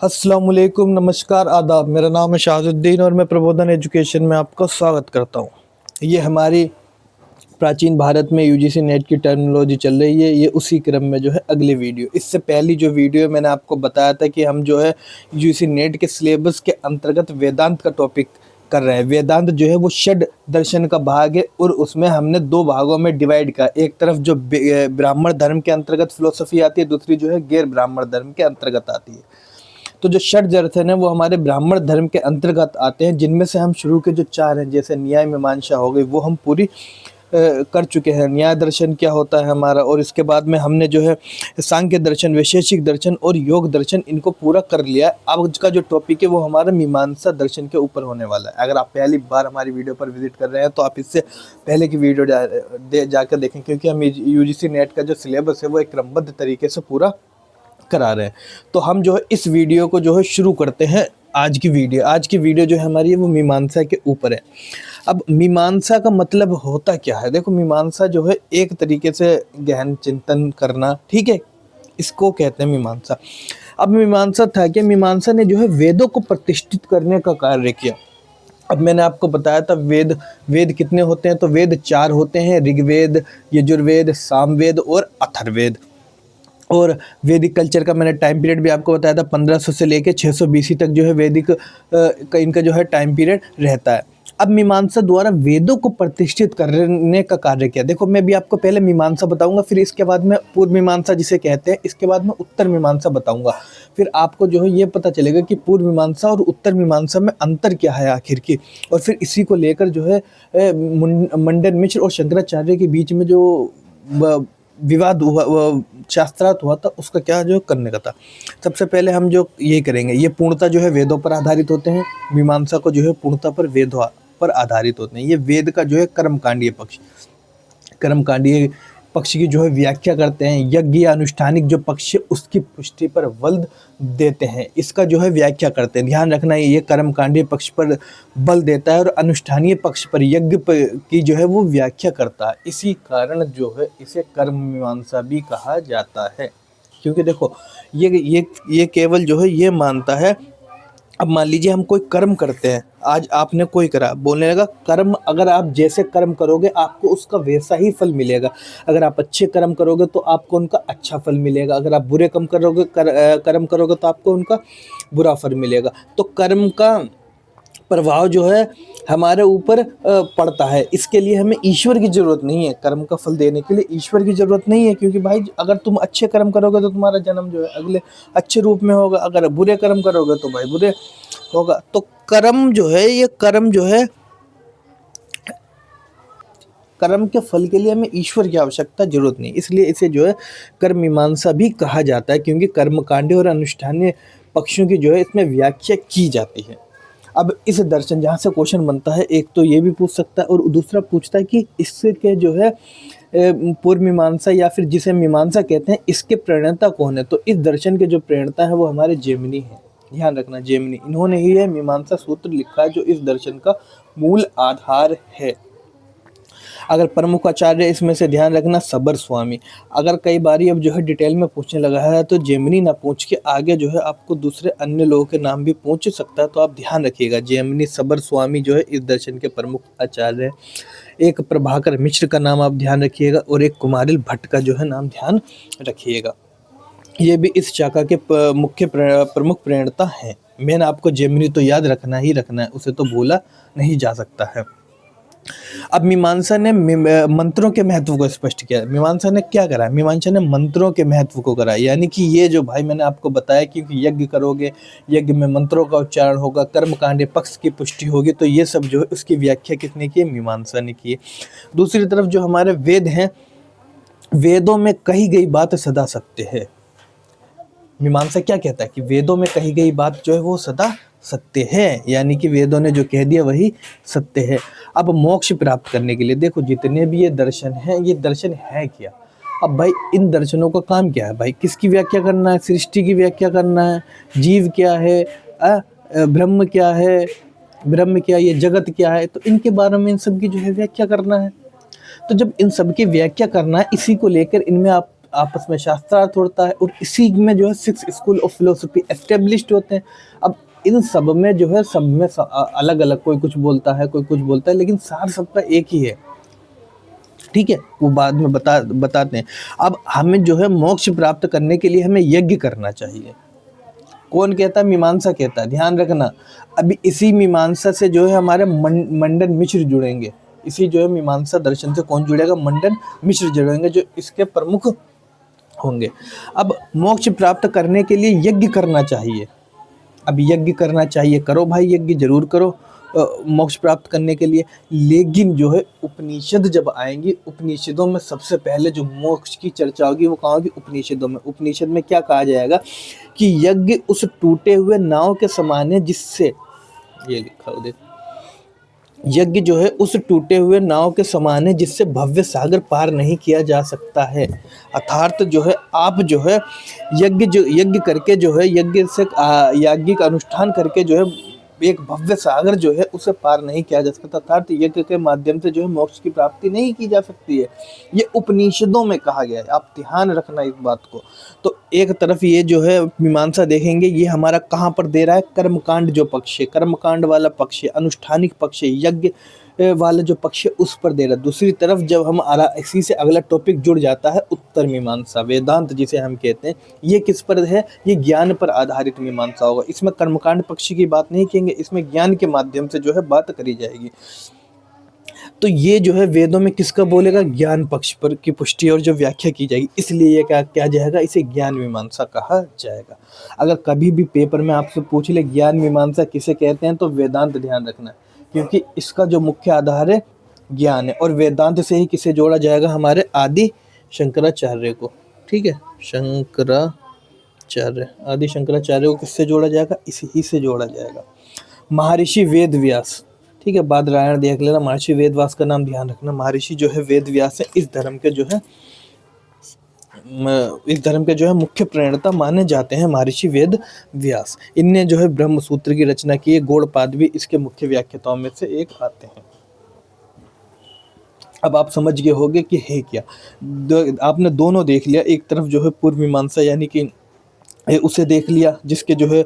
अस्सलामुअलैकुम, नमस्कार, आदाब। मेरा नाम है शाहजुद्दीन और मैं प्रबोधन एजुकेशन में आपका स्वागत करता हूँ। ये हमारी प्राचीन भारत में यूजीसी नेट की टर्मिनोलॉजी चल रही है, ये उसी क्रम में जो है अगली वीडियो। इससे पहली जो वीडियो मैंने आपको बताया था कि हम जो है यूजीसी नेट के सिलेबस के अंतर्गत वेदांत का टॉपिक कर रहे हैं। वेदांत जो है वो षड दर्शन का भाग है और उसमें हमने दो भागों में डिवाइड किया। एक तरफ जो ब्राह्मण धर्म के अंतर्गत फिलोसफी आती है, दूसरी जो है गैर ब्राह्मण धर्म के अंतर्गत आती है। तो जो षड दर्शन है वो हमारे ब्राह्मण धर्म के अंतर्गत आते हैं, जिनमें से हम शुरू के जो चार हैं, जैसे न्याय मीमांसा हो गई, वो हम पूरी कर चुके हैं। न्याय दर्शन क्या होता है हमारा, और इसके बाद में हमने जो है सांख्य दर्शन, वैशेषिक दर्शन और योग दर्शन, इनको पूरा कर लिया है। अब का जो टॉपिक है वो हमारा मीमांसा दर्शन के ऊपर होने वाला है। अगर आप पहली बार हमारी वीडियो पर विजिट कर रहे हैं तो आप इससे पहले की वीडियो जाकर देखें, क्योंकि हम यूजीसी नेट का जो सिलेबस है वो एक क्रमबद्ध तरीके से पूरा करा रहे हैं। तो हम जो है इस वीडियो को जो है शुरू करते हैं। आज की वीडियो जो है हमारी है वो मीमांसा के ऊपर है। अब मीमांसा का मतलब होता क्या है? देखो, मीमांसा जो है एक तरीके से गहन चिंतन करना, ठीक है, इसको कहते हैं मीमांसा। अब मीमांसा था कि मीमांसा ने जो है वेदों को प्रतिष्ठित करने का कार्य किया। अब मैंने आपको बताया था वेद कितने होते हैं, तो वेद चार होते हैं: ऋग्वेद, यजुर्वेद, सामवेद और अथर्ववेद। और वैदिक कल्चर का मैंने टाइम पीरियड भी आपको बताया था, 1500 से लेके 600 बीसी तक जो है वैदिक का इनका जो है टाइम पीरियड रहता है। अब मीमांसा द्वारा वेदों को प्रतिष्ठित करने का कार्य किया। देखो, मैं भी आपको पहले मीमांसा बताऊंगा, फिर इसके बाद में पूर्व मीमांसा जिसे कहते हैं, इसके बाद में उत्तर मीमांसा बताऊंगा। फिर आपको जो है ये पता चलेगा कि पूर्व मीमांसा और उत्तर मीमांसा में अंतर क्या है आखिर की। और फिर इसी को लेकर जो है मंडन मिश्र और शंकराचार्य के बीच में जो विवाद हुआ, शास्त्रार्थ हुआ था, उसका क्या जो करने का था। सबसे पहले हम जो ये करेंगे, ये पूर्णता जो है वेदों पर आधारित होते हैं। मीमांसा को जो है पूर्णता पर वेदों पर आधारित होते हैं। ये वेद का जो है कर्मकांडीय पक्ष की जो है व्याख्या करते हैं। यज्ञ या अनुष्ठानिक जो पक्ष है उसकी पुष्टि पर बल देते हैं, इसका जो है व्याख्या करते हैं। ध्यान रखना, ये कर्मकांडीय पक्ष पर बल देता है और अनुष्ठानीय पक्ष पर यज्ञ की जो है वो व्याख्या करता है। इसी कारण जो है इसे कर्म मीमांसा भी कहा जाता है। क्योंकि देखो, ये केवल जो है ये मानता है। अब मान लीजिए हम कोई कर्म करते हैं, आज आपने कोई करा, बोलने लगा कर्म, अगर आप जैसे कर्म करोगे आपको उसका वैसा ही फल मिलेगा। अगर आप अच्छे कर्म करोगे तो आपको उनका अच्छा फल मिलेगा, अगर आप बुरे कर्म करोगे तो आपको उनका बुरा फल मिलेगा। तो कर्म का प्रभाव जो है हमारे ऊपर पड़ता है। इसके लिए हमें ईश्वर की ज़रूरत नहीं है, कर्म का फल देने के लिए ईश्वर की ज़रूरत नहीं है। क्योंकि भाई, अगर तुम अच्छे कर्म करोगे तो तुम्हारा जन्म जो है अगले अच्छे रूप में होगा, अगर बुरे कर्म करोगे तो भाई बुरे होगा। तो कर्म जो है, ये कर्म जो है, कर्म के फल के लिए हमें ईश्वर की आवश्यकता जरूरत नहीं, इसलिए इसे जो है कर्म मीमांसा भी कहा जाता है। क्योंकि कर्मकांडीय और अनुष्ठानीय पक्षों की जो है इसमें व्याख्या की जाती है। अब इस दर्शन, जहाँ से क्वेश्चन बनता है, एक तो ये भी पूछ सकता है और दूसरा पूछता है कि इससे के जो है पूर्व मीमांसा या फिर जिसे मीमांसा कहते हैं, इसके प्रणेता कौन है? तो इस दर्शन के जो प्रणेता है वो हमारे जेमिनी हैं। ध्यान रखना, जेमिनी, इन्होंने ही यह मीमांसा सूत्र लिखा है जो इस दर्शन का मूल आधार है। अगर प्रमुख आचार्य इसमें से ध्यान रखना, सबर स्वामी। अगर कई बारी अब जो है डिटेल में पूछने लगा है तो जेमिनी ना पूछ के आगे जो है आपको दूसरे अन्य लोगों के नाम भी पूछ सकता है, तो आप ध्यान रखिएगा। जेमिनी, सबर स्वामी जो है इस दर्शन के प्रमुख आचार्य हैं। एक प्रभाकर मिश्र का नाम आप ध्यान रखिएगा और एक कुमारिल भट्ट का जो है नाम ध्यान रखिएगा। ये भी इस शाखा के मुख्य प्रमुख प्रणेता हैं। मैंने आपको जेमिनी तो याद रखना ही रखना है, उसे तो भूला नहीं जा सकता है। अब मीमांसा ने मंत्रों के महत्व को स्पष्ट किया। मीमांसा ने क्या करा? मीमांसा ने मंत्रों के महत्व को करा। यानी कि ये जो भाई मैंने आपको बताया, क्योंकि यज्ञ करोगे, यज्ञ में मंत्रों का उच्चारण होगा, कर्मकांड पक्ष की पुष्टि होगी, तो ये सब जो है उसकी व्याख्या किसने की है? मीमांसा ने की है। दूसरी तरफ जो हमारे वेद हैं, वेदों में कही गई बात सदा सत्य है। मीमांसा क्या कहता है कि वेदों में कही गई बात जो है वो सदा सत्य है, यानी कि वेदों ने जो कह दिया वही सत्य है। अब मोक्ष प्राप्त करने के लिए देखो, जितने भी ये दर्शन हैं, ये दर्शन है क्या? अब भाई, इन दर्शनों का काम क्या है? भाई, किसकी व्याख्या करना है? सृष्टि की व्याख्या करना है। जीव क्या है, ब्रह्म क्या है, ये जगत क्या है, तो इनके बारे में इन सब की जो है व्याख्या करना है। तो जब इन सब की व्याख्या करना है, इसी को लेकर इनमें आपस में शास्त्रार्थ होता है और इसी में जो है 6 स्कूल ऑफ फिलोसफी एस्टेब्लिश्ड होते हैं। अब इन सब में जो है सब में अलग अलग कोई कुछ बोलता है, कोई कुछ बोलता है, लेकिन सार सबका एक ही है। ठीक है, वो बाद में बताते हैं। अब हमें जो है मोक्ष प्राप्त करने के लिए हमें यज्ञ करना चाहिए। कौन कहता है? मीमांसा कहता है। ध्यान रखना, अभी इसी मीमांसा से जो है हमारे मंडन मिश्र जुड़ेंगे। इसी जो है मीमांसा दर्शन से कौन जुड़ेगा? मंडन मिश्र जुड़ेंगे, जो इसके प्रमुख होंगे। अब मोक्ष प्राप्त करने के लिए यज्ञ करना चाहिए। अब यज्ञ करना चाहिए, करो भाई, यज्ञ जरूर करो मोक्ष प्राप्त करने के लिए। लेकिन जो है उपनिषद जब आएंगी, उपनिषदों में सबसे पहले जो मोक्ष की चर्चा होगी वो कहाँ होगी? उपनिषदों में। उपनिषद में क्या कहा जाएगा कि यज्ञ उस टूटे हुए नाव के समान है जिससे, ये लिखा हो देखो, यज्ञ जो है उस टूटे हुए नाव के समान है जिससे भव्य सागर पार नहीं किया जा सकता है। अर्थात जो है आप जो है यज्ञ करके जो है यज्ञ से याज्ञिक अनुष्ठान करके जो है एक भव्य सागर जो है उसे पार नहीं किया जा सकता। अर्थात यज्ञ के माध्यम से जो है मोक्ष की प्राप्ति नहीं की जा सकती है। ये उपनिषदों में कहा गया है, आप ध्यान रखना इस बात को। तो एक तरफ ये जो है मीमांसा देखेंगे, ये हमारा कहाँ पर दे रहा है? कर्मकांड जो पक्ष है, कर्मकांड वाला पक्ष है, अनुष्ठानिक पक्ष है, यज्ञ वाला जो पक्ष है उस पर दे रहा है। दूसरी तरफ जब हम इसी से अगला टॉपिक जुड़ जाता है, उत्तर मीमांसा, वेदांत जिसे हम कहते हैं, ये किस पर है? ये ज्ञान पर आधारित मीमांसा होगा। इसमें कर्मकांड पक्ष की बात नहीं कहेंगे, इसमें ज्ञान के माध्यम से जो है बात करी जाएगी। तो ये जो है वेदों में किसका बोलेगा? ज्ञान पक्ष पर की पुष्टि और जो व्याख्या की जाएगी, इसलिए ये क्या जाएगा? इसे ज्ञान मीमांसा कहा जाएगा। अगर कभी भी पेपर में आपसे पूछ ले ज्ञान मीमांसा किसे कहते हैं, तो वेदांत ध्यान रखना, क्योंकि इसका जो मुख्य आधार है ज्ञान है। और वेदांत से ही किसे जोड़ा जाएगा? हमारे आदि शंकराचार्य को। ठीक है, शंकराचार्य, आदि शंकराचार्य को किससे जोड़ा जाएगा? इसी ही से जोड़ा जाएगा। महर्षि वेद व्यास, ठीक है, बादरायण देख लेना, महर्षि वेद व्यास का नाम ध्यान रखना। महर्षि जो है वेद व्यास है, इस धर्म के जो है मुख्य प्रेरणा माने जाते हैं महर्षि वेद व्यास। इनने जो है ब्रह्म सूत्र की रचना की है। गौड़पाद भी इसके मुख्य व्याख्याताओं में से एक आते हैं। अब आप समझ गए होंगे कि है क्या। आपने दोनों देख लिया, एक तरफ जो है पूर्व मीमांसा यानी कि उसे देख लिया जिसके जो है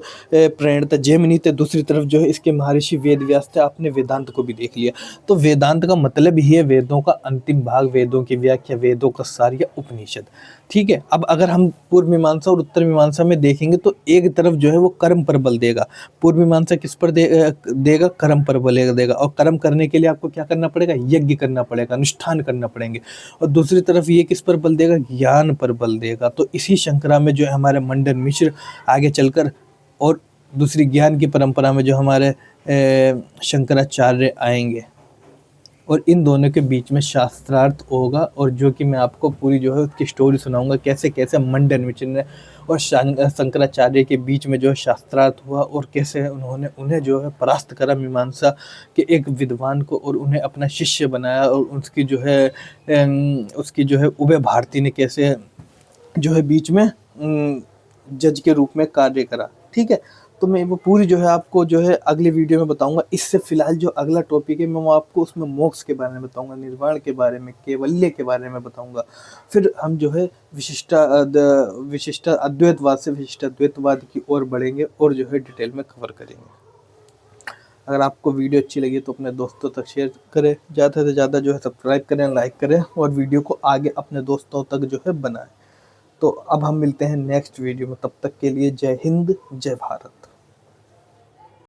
प्रेरणा जैमिनी थे, दूसरी तरफ जो है इसके महर्षि वेद व्यास थे। आपने वेदांत को भी देख लिया। तो वेदांत का मतलब ही है वेदों का अंतिम भाग, वेदों की व्याख्या, वेदों का सार या उपनिषद। ठीक है, अब अगर हम पूर्व मीमांसा और उत्तर मीमांसा में देखेंगे तो एक तरफ जो है वो कर्म पर बल देगा। पूर्व मीमांसा किस पर देगा? कर्म पर बल देगा। और कर्म करने के लिए आपको क्या करना पड़ेगा? यज्ञ करना पड़ेगा, अनुष्ठान करना पड़ेंगे। और दूसरी तरफ ये किस पर बल देगा? ज्ञान पर बल देगा। तो इसी शंकरा में जो है हमारे मंडन मिश्र आगे चलकर, और दूसरी ज्ञान की परंपरा में जो हमारे शंकराचार्य आएंगे, और इन दोनों के बीच में शास्त्रार्थ होगा। और जो कि मैं आपको पूरी जो है उसकी स्टोरी सुनाऊंगा, कैसे कैसे मंडन मिश्र ने और शंकराचार्य के बीच में जो है शास्त्रार्थ हुआ, और कैसे उन्हें जो है परास्त करा मीमांसा के एक विद्वान को, और उन्हें अपना शिष्य बनाया। और उसकी जो है उभय भारती ने कैसे जो है बीच में जज के रूप में कार्य करा। ठीक है, तो मैं वो पूरी जो है आपको जो है अगली वीडियो में बताऊंगा। इससे फिलहाल जो अगला टॉपिक है मैं वो आपको उसमें मोक्ष के बारे में बताऊंगा, निर्वाण के बारे में, कैवल्य के बारे में बताऊंगा। फिर हम जो है विशिष्ट अद्वैतवाद से विशिष्ट अद्वैतवाद की ओर बढ़ेंगे और जो है डिटेल में कवर करेंगे। अगर आपको वीडियो अच्छी लगी तो अपने दोस्तों तक शेयर करें, ज़्यादा से ज़्यादा जो है सब्सक्राइब करें, लाइक करें, और वीडियो को आगे अपने दोस्तों तक जो है बनाएं। तो अब हम मिलते हैं नेक्स्ट वीडियो में, तब तक के लिए जय हिंद, जय भारत।